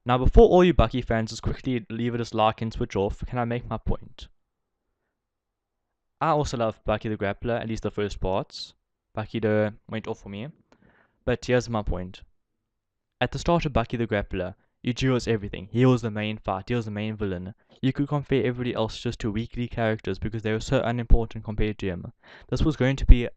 Now, before all you Baki fans just quickly leave it as like and switch off, can I make my point? I also love Baki the Grappler, at least the first parts. Baki Dou went off for me. But here's my point. At the start of Baki the Grappler, Yujiro was everything. He was the main fight, he was the main villain. You could compare everybody else just to weakly characters because they were so unimportant compared to him. This was going to be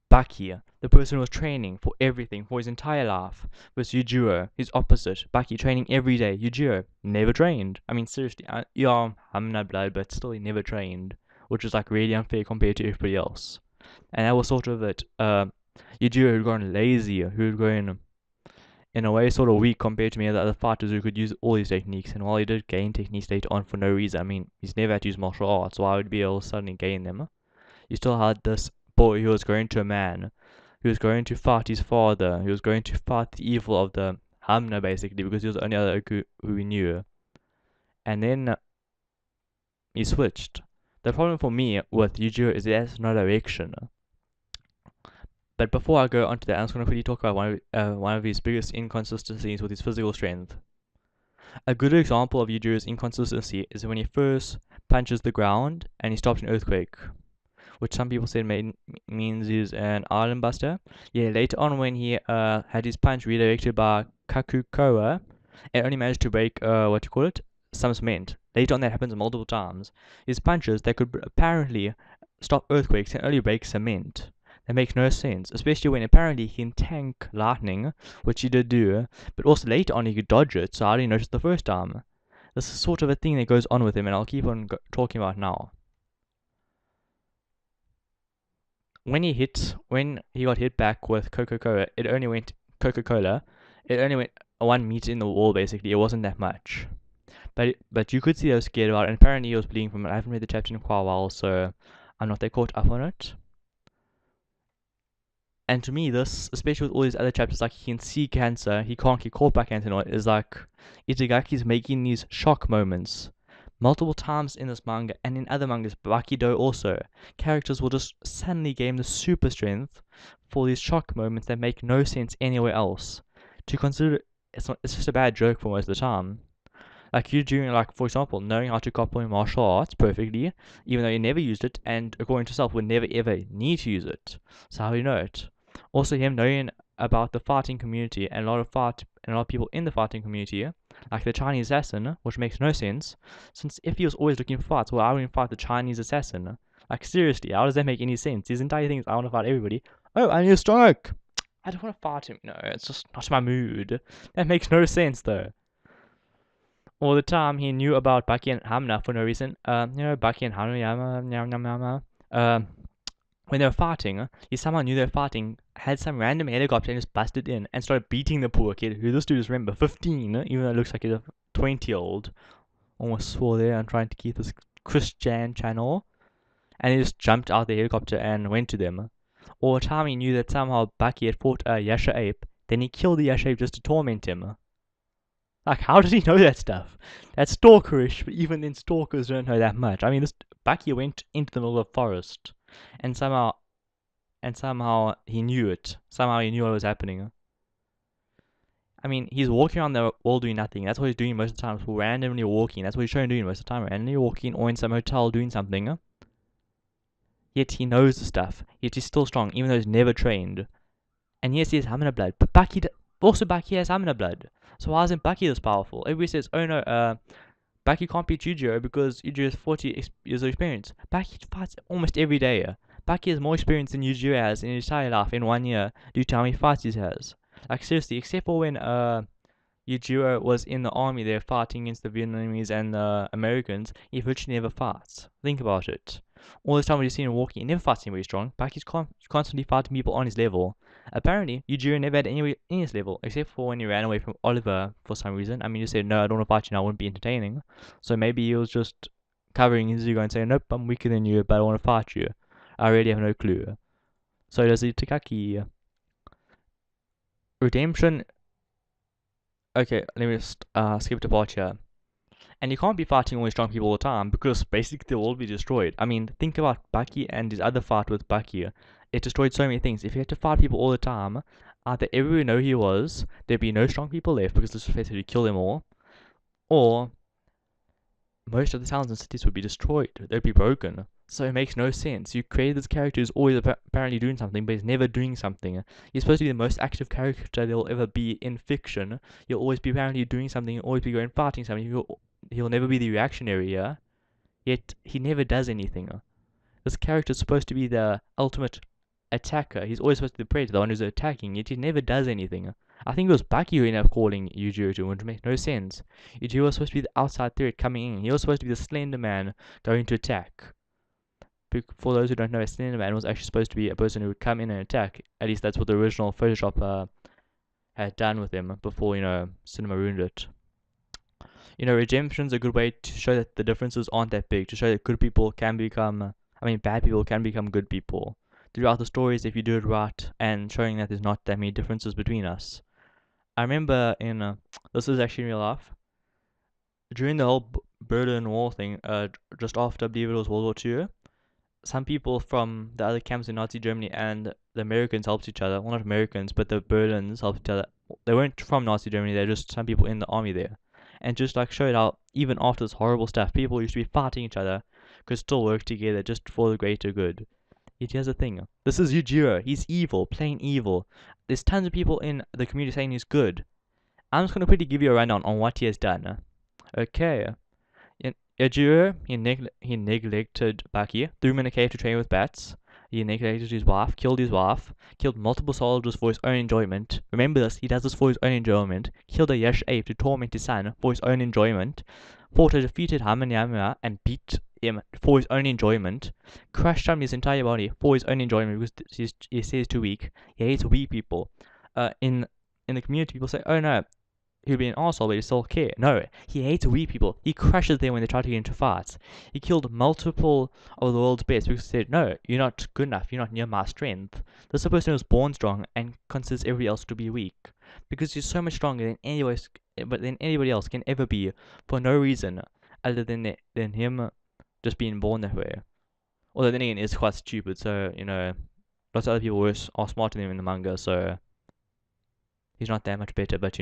Baki, the person who was training for everything for his entire life, was Yujiro, his opposite. Baki training every day. Yujiro never trained. I mean, seriously, yeah, Hamna blood, but still he never trained, which was like really unfair compared to everybody else. And that was sort of it. Yujiro had gone lazy, who had gone in a way sort of weak compared to many of the other fighters who could use all these techniques. And while he did gain techniques later on for no reason, I mean, he's never had to use martial arts, so why would he be able to suddenly gain them? You still had this boy who was going to a man, who was going to fight his father, who was going to fight the evil of the Hamna basically, because he was the only other who he knew. And then he switched. The problem for me with Yujiro is there's no direction. But before I go on to that, I'm just going to quickly talk about one of his biggest inconsistencies with his physical strength. A good example of Yujiro's inconsistency is when he first punches the ground and he stops an earthquake, which some people said means he's an island buster. Yeah, later on when he had his punch redirected by Kakukoa, it only managed to break, some cement. Later on that happens multiple times. His punches, they could apparently stop earthquakes and only break cement. That makes no sense, especially when apparently he can tank lightning, which he did do, but also later on he could dodge it, so I didn't notice the first time. This is sort of a thing that goes on with him, and I'll keep on talking about now. When he got hit back with Coca-Cola, it only went one meter in the wall basically. It wasn't that much, but you could see I was scared about it, and apparently he was bleeding from it. I haven't read the chapter in quite a while, so I'm not that caught up on it. And to me, this, especially with all these other chapters, like he can see cancer, he can't get caught by cancer, is like Itagi's making these shock moments multiple times in this manga and in other mangas. Baki Dou also, characters will just suddenly gain the super strength for these shock moments that make no sense anywhere else. To consider it's just a bad joke for most of the time. Like you doing, like for example, knowing how to couple in martial arts perfectly, even though you never used it, and according to yourself would never ever need to use it. So how do you know it? Also, him knowing about the fighting community and a lot of people in the fighting community, like the Chinese assassin, which makes no sense, since if he was always looking for fights, well, I wouldn't fight the Chinese assassin. Like seriously, how does that make any sense? His entire thing is I want to fight everybody. Oh, I need a strike. I don't want to fight him. No, it's just not my mood. That makes no sense though. All the time he knew about Baki and Hamna for no reason. Baki and Hamna, when they were fighting, he somehow knew they were fighting, had some random helicopter and just busted in and started beating the poor kid, who this dude is, remember, 15, even though it looks like he's a 20-year-old. Almost swore there. I'm trying to keep this Christian channel. And he just jumped out the helicopter and went to them. All the time he knew that somehow Baki had fought a Yasha ape, then he killed the Yasha ape just to torment him. Like, how did he know that stuff? That's stalkerish, but even then stalkers don't know that much. I mean, this Baki went into the middle of the forest, and somehow he knew it. Somehow he knew what was happening. I mean, he's walking around the world doing nothing. That's what he's doing most of the time. He's randomly walking. That's what he's showing doing most of the time. Randomly walking or in some hotel doing something. Yet he knows the stuff. Yet he's still strong, even though he's never trained. And yes, he has Hamna blood, but Baki has Hamna blood. So why isn't Baki this powerful? Everybody says, oh no, Baki can't beat Yujiro because Yujiro has 40 years of experience. Baki fights almost every day. Baki has more experience than Yujiro has in his entire life in 1 year due to how many fights he has. Like seriously, except for when Yujiro was in the army there fighting against the Vietnamese and the Americans, he virtually never fights. Think about it. All this time we've seen him walking, he never fights anybody strong. Baki's constantly fighting people on his level. Apparently, Yujiro never had anybody in his level, except for when he ran away from Oliver for some reason. I mean, you said, no, I don't want to fight you now, I wouldn't be entertaining. So maybe he was just covering his ego and saying, nope, I'm weaker than you, but I want to fight you. I really have no clue. So does Itakaki. Redemption. Okay, let me just skip the part here. And you can't be fighting only strong people all the time, because basically they'll all be destroyed. I mean, think about Baki and his other fight with Baki. It destroyed so many things. If you had to fight people all the time, either everyone know he was, there'd be no strong people left because this was basically kill them all, or most of the towns and cities would be destroyed. They'd be broken. So it makes no sense. You create this character who's always apparently doing something, but he's never doing something. He's supposed to be the most active character there'll ever be in fiction. He'll always be apparently doing something, he'll always be going fighting something. He'll never be the reactionary, yeah? Yet he never does anything. This character is supposed to be the ultimate attacker. He's always supposed to be the predator, the one who's attacking, yet he never does anything. I think it was Baki who ended up calling Yujiro to, which makes no sense. Yujiro was supposed to be the outside threat coming in. He was supposed to be the slender man going to attack. For those who don't know, a slender man was actually supposed to be a person who would come in and attack. At least that's what the original Photoshop had done with him before, cinema ruined it. Redemption's a good way to show that the differences aren't that big, to show that good people can become, bad people can become good people. Throughout the stories, if you do it right, and showing that there's not that many differences between us. I remember this is actually in real life, during the whole Berlin Wall thing, just after, I believe it was World War II, some people from the other camps in Nazi Germany and the Americans helped each other. Well, not Americans, but the Berlins helped each other. They weren't from Nazi Germany, they're just some people in the army there. And just showed how, even after this horrible stuff, people used to be fighting each other, could still work together just for the greater good. Yet here's the thing. This is Yujiro. He's evil, plain evil. There's tons of people in the community saying he's good. I'm just going to quickly give you a rundown on what he has done. Okay. Yujiro, he neglected Baki, threw him in a cave to train with bats. He neglected his wife, killed multiple soldiers for his own enjoyment. Remember this, he does this for his own enjoyment. Killed a Yash ape to torment his son for his own enjoyment. Fought a defeated Hamna and beat him for his own enjoyment. Crushed him his entire body for his own enjoyment because he says too weak. He hates weak people. In the community, people say, oh no, he'd be an arsehole, but he still care. No, he hates weak people. He crushes them when they try to get into fights. He killed multiple of the world's best because he said, no, you're not good enough. You're not near my strength. This is a person who was born strong and considers everybody else to be weak. Because he's so much stronger than anybody else can ever be for no reason other than him just being born that way. Although then again, it's quite stupid. So, lots of other people are smarter than him in the manga, so he's not that much better, but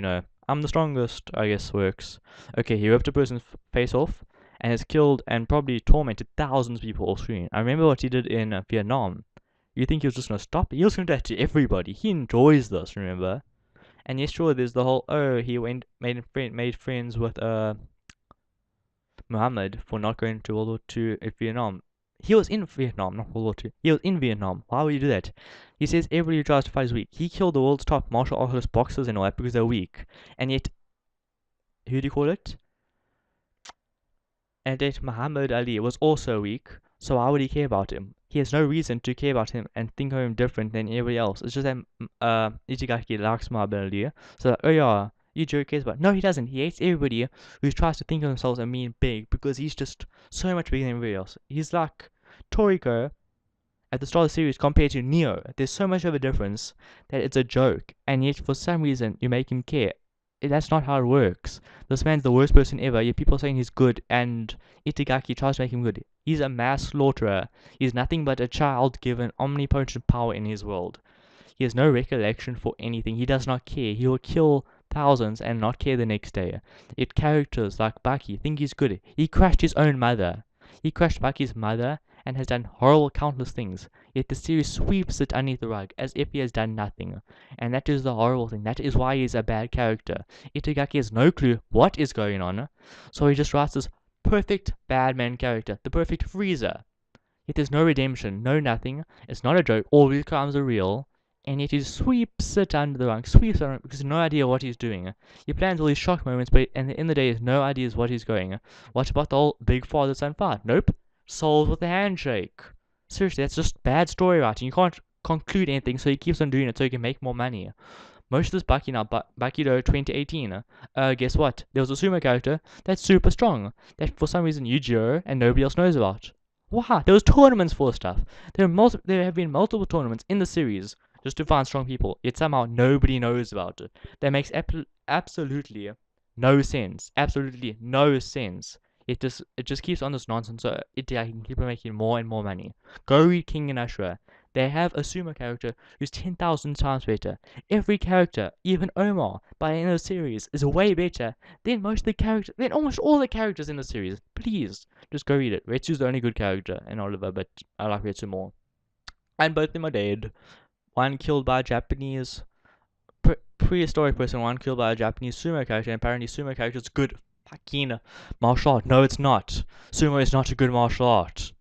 I'm the strongest, I guess, works. Okay, he ripped a person's face off and has killed and probably tormented thousands of people off screen. I remember what he did in Vietnam. You think he was just going to stop? He was going to do that to everybody. He enjoys this, remember? And yes, sure, there's the whole, he made friends with Muhammad for not going to World War II in Vietnam. He was in Vietnam, not World War II. He was in Vietnam. Why would you do that? He says everybody who tries to fight is weak. He killed the world's top martial artist boxers and all that because they're weak. And yet, who do you call it? And yet Muhammad Ali was also weak. So why would he care about him? He has no reason to care about him and think of him different than everybody else. It's just that Itagaki likes Muhammad Ali. So oh yeah, Yujiro cares about. No, he doesn't. He hates everybody who tries to think of themselves and being big because he's just so much bigger than everybody else. He's like Toriko at the start of the series compared to Neo. There's so much of a difference that it's a joke, and yet for some reason you make him care. That's not how it works. This man's the worst person ever, yet people are saying he's good, and Itagaki tries to make him good. He's a mass slaughterer. He's nothing but a child given omnipotent power in his world. He has no recollection for anything. He does not care. He will kill thousands and not care the next day. Yet characters like Baki think he's good. He crushed his own mother. He crushed Baki's mother and has done horrible countless things. Yet the series sweeps it underneath the rug as if he has done nothing. And that is the horrible thing. That is why he is a bad character. Itagaki has no clue what is going on. So he just writes this perfect bad man character. The perfect Freezer. Yet there's no redemption. No nothing. It's not a joke. All these crimes are real. And yet he sweeps it under the rug, because he has no idea what he's doing. He plans all these shock moments, but at the end of the day, he has no idea what he's going. What about the whole big father-son fight? Nope. Solved with a handshake. Seriously, that's just bad story writing. You can't conclude anything, so he keeps on doing it so he can make more money. Most of this Baki now, Baki Dou 2018, guess what? There was a sumo character that's super strong, that for some reason Yujiro and nobody else knows about. Wow, there was tournaments for stuff. There have been multiple tournaments in the series just to find strong people, yet somehow nobody knows about it. That makes absolutely no sense. Absolutely no sense. It just keeps on this nonsense, so I can keep on making more and more money. Go read King and Ashura. They have a sumo character who's 10,000 times better. Every character, even Omar, by the end of the series, is way better than almost all the characters in the series. Please, just go read it. Retsu's the only good character in Oliver, but I like Retsu more. And both of them are dead. One killed by a Japanese prehistoric person, one killed by a Japanese sumo character, and apparently sumo character is good fucking martial art. No, it's not. Sumo is not a good martial art.